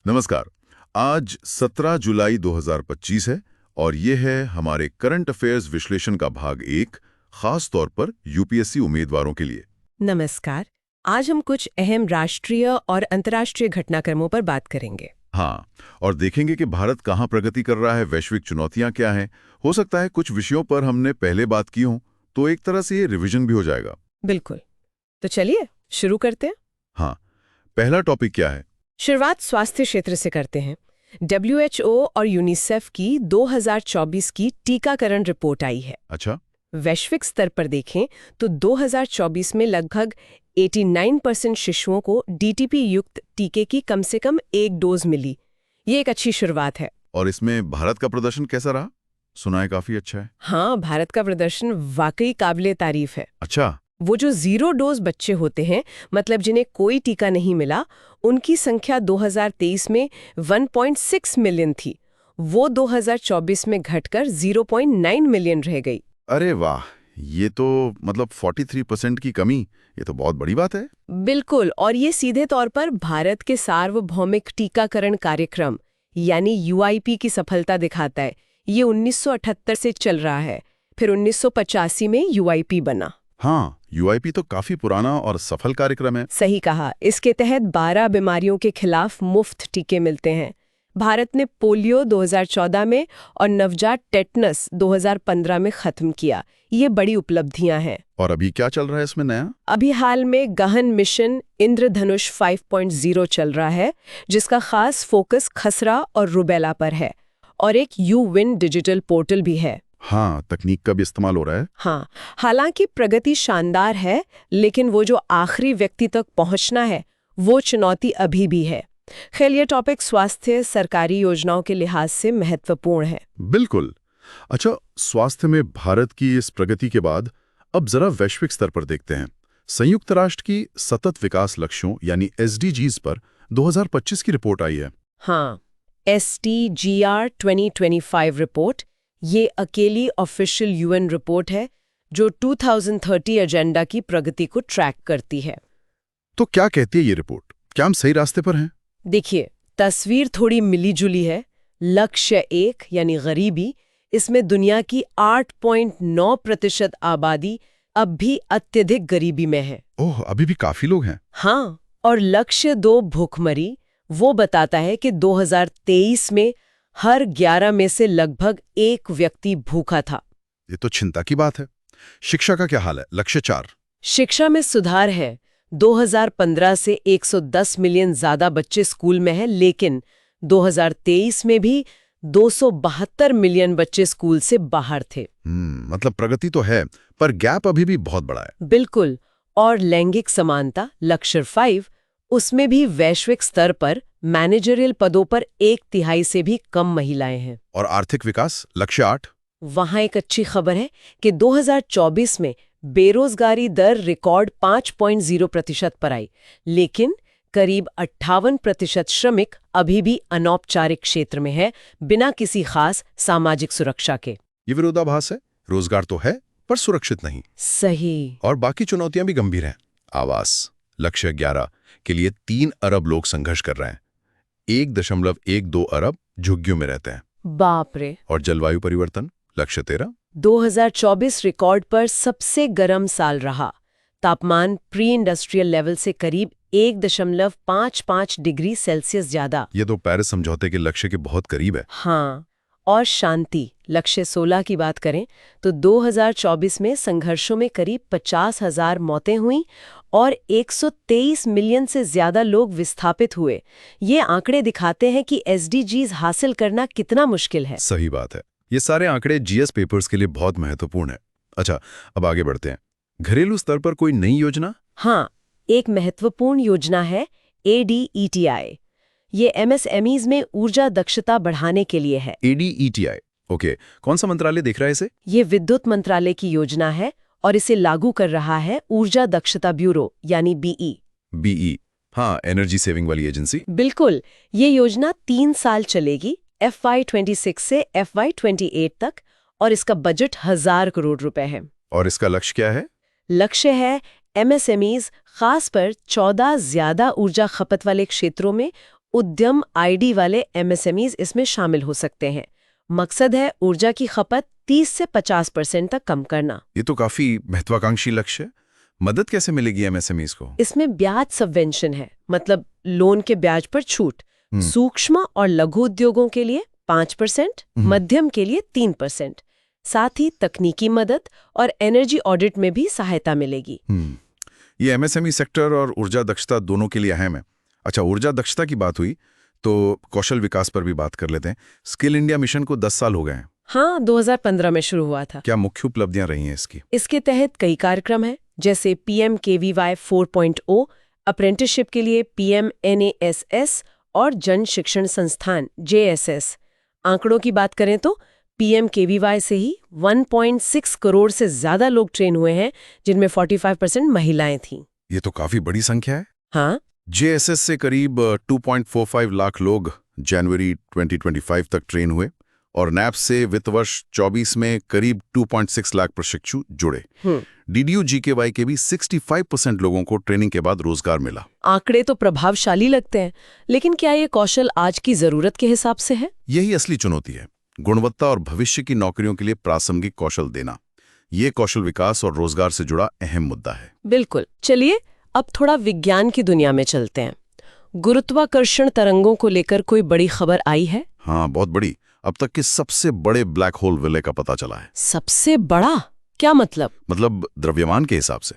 नमस्कार। आज 17 जुलाई 2025 है और ये है हमारे करंट अफेयर्स विश्लेषण का भाग 1, खास तौर पर यूपीएससी उम्मीदवारों के लिए। नमस्कार। आज हम कुछ अहम राष्ट्रीय और अंतर्राष्ट्रीय घटनाक्रमों पर बात करेंगे। हाँ, और देखेंगे कि भारत कहाँ प्रगति कर रहा है, वैश्विक चुनौतियां क्या हैं। हो सकता है कुछ विषयों पर हमने पहले बात की हो, तो एक तरह से ये रिवीजन भी हो जाएगा। बिल्कुल। तो चलिए शुरू करते हैं। हाँ, पहला टॉपिक क्या है? शुरुआत स्वास्थ्य क्षेत्र से करते हैं। WHO और यूनिसेफ की 2024 की टीकाकरण रिपोर्ट आई है। अच्छा। वैश्विक स्तर पर देखें तो 2024 में लगभग 89% शिशुओं को DTP युक्त टीके की कम से कम एक डोज मिली। ये एक अच्छी शुरुआत है। और इसमें भारत का प्रदर्शन कैसा रहा? सुना है काफी अच्छा है। हाँ, भारत का प्रदर्शन वाकई काबिले तारीफ है। अच्छा। वो जो 0 डोज बच्चे होते हैं, मतलब जिन्हें कोई टीका नहीं मिला, उनकी संख्या 2023 में 1.6 मिलियन थी। वो 2024 में घटकर 0.9 मिलियन रह गई। अरे वाह, ये तो मतलब 43% की कमी। ये तो बहुत बड़ी बात है। बिल्कुल, और ये सीधे तौर पर भारत के सार्वभौमिक टीकाकरण कार्यक्रम यानी UIP की सफलता दिखाता है। ये 1978 से चल रहा है, फिर 1985 में UIP बना। हाँ, UIP तो काफी पुराना और सफल कार्यक्रम है। सही कहा। इसके तहत 12 बीमारियों के खिलाफ मुफ्त टीके मिलते हैं। भारत ने पोलियो 2014 में और नवजात टेटनस 2015 में खत्म किया। ये बड़ी उपलब्धियां हैं। और अभी क्या चल रहा है इसमें नया? अभी हाल में गहन मिशन इंद्रधनुष 5.0 चल रहा है, जिसका खास फोकस खसरा और रुबेला पर है। और एक यूविन डिजिटल पोर्टल भी है। हाँ, तकनीक का भी इस्तेमाल हो रहा है। हाँ, हालांकि प्रगति शानदार है, लेकिन वो जो आखिरी व्यक्ति तक पहुंचना है, वो चुनौती अभी भी है। खैर, ये टॉपिक स्वास्थ्य सरकारी योजनाओं के लिहाज से महत्वपूर्ण है। बिल्कुल। अच्छा, स्वास्थ्य में भारत की इस प्रगति के बाद अब जरा वैश्विक स्तर पर देखते हैं। संयुक्त राष्ट्र की सतत विकास लक्ष्यों यानी SDGs पर 2025 की रिपोर्ट आई है। हाँ, SDGR 2025 रिपोर्ट, ये अकेली ऑफिशियल UN रिपोर्ट है जो 2030 एजेंडा की प्रगति को ट्रैक करती है। तो क्या कहती है ये रिपोर्ट? क्या हम सही रास्ते पर हैं? देखिए, तस्वीर थोड़ी मिली-जुली है। लक्ष्य 1 यानी गरीबी, इसमें दुनिया की 8.9% आबादी अब भी अत्यधिक गरीबी में है। ओह, अभी भी काफी लोग हैं। हाँ, और लक्ष्य 2 भूखमरी, वो बताता है कि 2023 में हर 11 में से लगभग 1 व्यक्ति भूखा था। ये तो चिंता की बात है। शिक्षा का क्या हाल है? लक्ष्य 4। शिक्षा में सुधार है। 2015 से 110 मिलियन ज्यादा बच्चे स्कूल में हैं, लेकिन 2023 में भी 272 मिलियन बच्चे स्कूल से बाहर थे। मतलब प्रगति तो है, पर गैप अभी भी बहुत बड़ा है। बिल्कुल। और लैंगिक समानता लक्ष्य 5, उसमें भी वैश्विक स्तर पर मैनेजरियल पदों पर 1/3 से भी कम महिलाएं हैं। और आर्थिक विकास लक्ष्य 8। वहां एक अच्छी खबर है कि 2024 में बेरोजगारी दर रिकॉर्ड 5.0% पर आई, लेकिन करीब 58% श्रमिक अभी भी अनौपचारिक क्षेत्र में है, बिना किसी खास सामाजिक सुरक्षा के। ये विरोधाभास है। रोजगार तो है, पर सुरक्षित नहीं। सही। और बाकी चुनौतियां भी गंभीर हैं। आवास लक्ष्य 11 के लिए 3 अरब लोग संघर्ष कर रहे हैं। 1.12 अरब झुग्गियों में रहते हैं। बाप रे। और जलवायु परिवर्तन लक्ष्य 13। 2024 रिकॉर्ड पर सबसे गर्म साल रहा। तापमान प्री इंडस्ट्रियल लेवल से करीब 1.55 डिग्री सेल्सियस ज्यादा। ये तो पेरिस समझौते के लक्ष्य के बहुत करीब है। हाँ, और शांति लक्ष्य 16 की बात करें तो 2024 में संघर्षों में करीब 50,000 मौतें हुई और 123 मिलियन से ज्यादा लोग विस्थापित हुए। ये आंकड़े दिखाते हैं कि SDGs हासिल करना कितना मुश्किल है। सही बात है। ये सारे आंकड़े GS पेपर्स के लिए बहुत महत्वपूर्ण है। अच्छा, अब आगे बढ़ते हैं। घरेलू स्तर पर कोई नई योजना? हाँ, एक महत्वपूर्ण योजना है ADETI। ये MSMEs में ऊर्जा दक्षता बढ़ाने के लिए है। ADETI, okay. कौन सा मंत्रालय देख रहा है इसे? ये विद्युत मंत्रालय की योजना है और इसे लागू कर रहा है ऊर्जा दक्षता ब्यूरो यानी BE। हाँ, एनर्जी सेविंग वाली एजेंसी। बिल्कुल। ये योजना 3 साल चलेगी, FY26 से FY28 तक, और इसका बजट 1000 करोड़ रुपए है। और इसका लक्ष्य क्या है? लक्ष्य है MSMEs खास पर 14 ज्यादा ऊर्जा खपत वाले क्षेत्रों में उद्यम आईडी वाले एमएसएमईज इसमें शामिल हो सकते हैं। मकसद है ऊर्जा की खपत 30 से 50% तक कम करना। ये तो काफी महत्वाकांक्षी लक्ष्य है। मदद कैसे मिलेगी एमएसएमईज को? इसमें ब्याज सबवेंशन है, मतलब लोन के ब्याज पर छूट। सूक्ष्म और लघु उद्योगों के लिए 5%, मध्यम के लिए 3%। साथ ही तकनीकी मदद और एनर्जी ऑडिट में भी सहायता मिलेगी। ये एमएसएमई सेक्टर और ऊर्जा दक्षता दोनों के लिए अहम है। अच्छा, ऊर्जा दक्षता की बात हुई तो कौशल विकास पर भी बात कर लेते हैं। स्किल इंडिया मिशन को 10 साल हो गए हैं। हाँ, 2015 में शुरू हुआ था। क्या मुख्य उपलब्धियां रही हैं इसकी? इसके तहत कई कार्यक्रम हैं, जैसे PMKVY 4.0, अप्रेंटिसशिप के लिए PMNASS और जन शिक्षण संस्थान JSS। आंकड़ों की बात करें तो PMKVY से ही 1.6 करोड़ से ज्यादा लोग ट्रेन हुए हैं, जिनमें 45% महिलाएं थीं। ये तो काफी बड़ी संख्या है। हाँ, JSS से करीब 2.45 लाख लोग जनवरी 2025 तक ट्रेन हुए और NAPS से वित्त वर्ष 24 में करीब 2.6 लाख प्रशिक्षु जुड़े। DDU-GKY के भी 65% लोगों को ट्रेनिंग के बाद रोजगार मिला। आंकड़े तो प्रभावशाली लगते हैं, लेकिन क्या ये कौशल आज की जरूरत के हिसाब से है? यही असली चुनौती है, गुणवत्ता और भविष्य की नौकरियों के लिए प्रासंगिक कौशल देना। ये कौशल विकास और रोजगार से जुड़ा अहम मुद्दा है। बिल्कुल। चलिए अब थोड़ा विज्ञान की दुनिया में चलते हैं। गुरुत्वाकर्षण तरंगों को लेकर कोई बड़ी खबर आई है? हाँ, बहुत बड़ी। अब तक के सबसे बड़े ब्लैक होल विलय का पता चला है। सबसे बड़ा? क्या मतलब? मतलब द्रव्यमान के हिसाब से।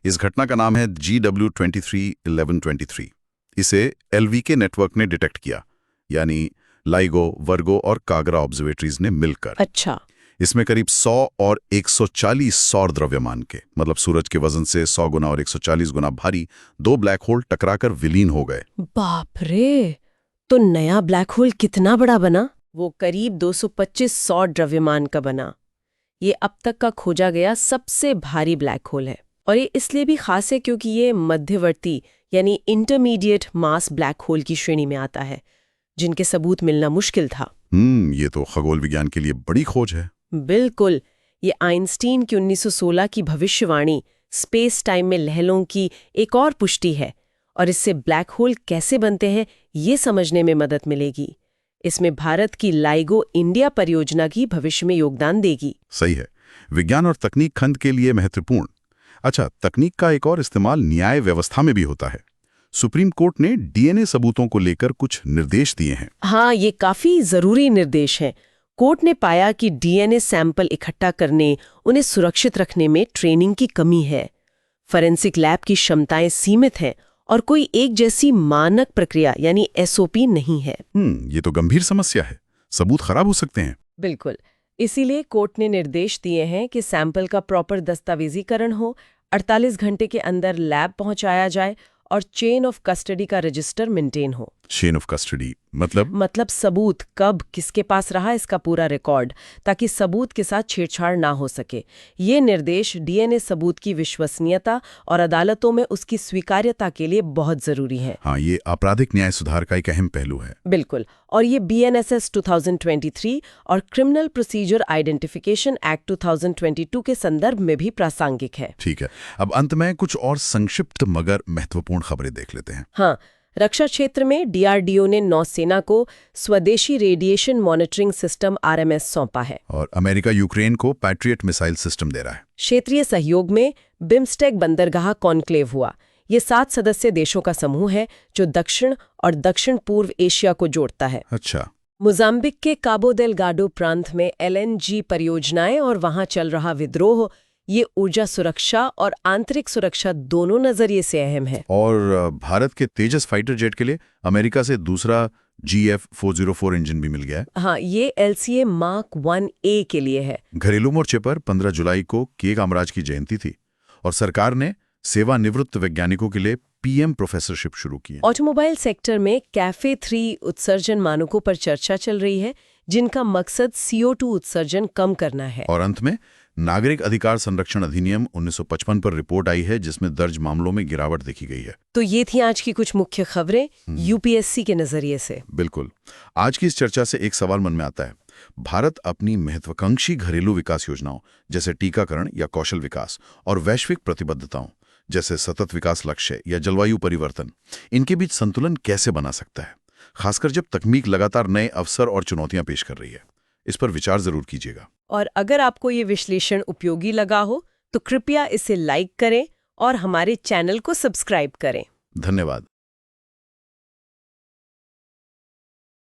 इस घटना का नाम है GW231123। इसे LVK नेटवर्क ने डिटेक्ट किया, यानी लाइगो, वर्गो और कागरा ऑब्जर्वेटरीज ने मिलकर। अच्छा। इसमें करीब 100 और 140 सौर द्रव्यमान के, मतलब सूरज के वजन से 100 गुना और 140 गुना भारी 2 ब्लैक होल टकराकर विलीन हो गए। बाप रे! तो नया ब्लैक होल कितना बड़ा बना? वो करीब 225 सौर द्रव्यमान का बना। ये अब तक का खोजा गया सबसे भारी ब्लैक होल है। और ये इसलिए भी खास है क्योंकि ये मध्यवर्ती यानी इंटरमीडिएट मास ब्लैक होल की श्रेणी में आता है, जिनके सबूत मिलना मुश्किल था। ये तो खगोल विज्ञान के लिए बड़ी खोज है। बिल्कुल। ये आइंस्टीन की 1916 की भविष्यवाणी स्पेस टाइम में लहरों की एक और पुष्टि है, और इससे ब्लैक होल कैसे बनते हैं ये समझने में मदद मिलेगी। इसमें भारत की लाइगो इंडिया परियोजना की भविष्य में योगदान देगी। सही है, विज्ञान और तकनीक खंड के लिए महत्वपूर्ण। अच्छा, तकनीक का एक और इस्तेमाल न्याय व्यवस्था में भी होता है। सुप्रीम कोर्ट ने DNA सबूतों को लेकर कुछ निर्देश दिए हैं। हाँ, ये काफी जरूरी निर्देश हैं। कोर्ट ने पाया कि DNA सैंपल इकट्ठा करने, उन्हें सुरक्षित रखने में ट्रेनिंग की कमी है। फॉरेंसिक लैब की क्षमताएं सीमित हैं और कोई एक जैसी मानक प्रक्रिया यानी SOP नहीं है। ये तो गंभीर समस्या है। सबूत खराब हो सकते हैं। बिल्कुल। इसीलिए कोर्ट ने निर्देश दिए हैं कि सैंपल का प्रॉपर दस्तावेजीकरण हो, 48 घंटे के अंदर लैब पहुंचाया जाए और चेन ऑफ कस्टडी का रजिस्टर मेंटेन हो। चेन ऑफ कस्टडी मतलब सबूत कब किसके पास रहा इसका पूरा रिकॉर्ड, ताकि सबूत के साथ छेड़छाड़ ना हो सके। ये निर्देश DNA सबूत की विश्वसनीयता और अदालतों में उसकी स्वीकार्यता के लिए बहुत जरूरी है। हाँ, ये आपराधिक न्याय सुधार का एक अहम पहलू है। बिल्कुल। और ये BNSS 2023 और क्रिमिनल प्रोसीजर आइडेंटिफिकेशन एक्ट 2022 के संदर्भ में भी प्रासंगिक है। ठीक है, अब अंत में कुछ और संक्षिप्त मगर महत्वपूर्ण खबरें देख लेते हैं। हाँ, रक्षा क्षेत्र में DRDO ने नौसेना को स्वदेशी रेडिएशन मॉनिटरिंग सिस्टम RMS सौंपा है। और अमेरिका यूक्रेन को पैट्रियट मिसाइल सिस्टम दे रहा है। क्षेत्रीय सहयोग में बिम्स्टेक बंदरगाह कॉन्क्लेव हुआ। ये 7 सदस्य देशों का समूह है जो दक्षिण और दक्षिण पूर्व एशिया को जोड़ता है। अच्छा। मोजाम्बिक के काबो देलगाडो प्रांत में LNG परियोजनाएं और वहां चल रहा विद्रोह, ये ऊर्जा सुरक्षा और आंतरिक सुरक्षा दोनों नजरिए से अहम है। और भारत के तेजस फाइटर जेट के लिए अमेरिका से दूसरा GF404 इंजन भी मिल गया है। हाँ, ये LCA Mark 1A के लिए है। घरेलू मोर्चे पर 15 जुलाई को के कामराज की जयंती थी और सरकार ने सेवानिवृत्त वैज्ञानिकों के लिए PM प्रोफेसरशिप शुरू की है। ऑटोमोबाइल सेक्टर में कैफे 3 उत्सर्जन मानकों पर चर्चा चल रही है, जिनका मकसद CO2 उत्सर्जन कम करना है। और अंत में नागरिक अधिकार संरक्षण अधिनियम 1955 पर रिपोर्ट आई है, जिसमें दर्ज मामलों में गिरावट देखी गई है। तो ये थी आज की कुछ मुख्य खबरें UPSC के नजरिए से। बिल्कुल। आज की इस चर्चा से एक सवाल मन में आता है। भारत अपनी महत्वाकांक्षी घरेलू विकास योजनाओं जैसे टीकाकरण या कौशल विकास और वैश्विक प्रतिबद्धताओं जैसे सतत विकास लक्ष्य या जलवायु परिवर्तन, इनके बीच संतुलन कैसे बना सकता है? खासकर जब तकनीक लगातार नए अवसर और चुनौतियां पेश कर रही है। इस पर विचार जरूर कीजिएगा। और अगर आपको ये विश्लेषण उपयोगी लगा हो तो कृपया इसे लाइक करें और हमारे चैनल को सब्सक्राइब करें। धन्यवाद।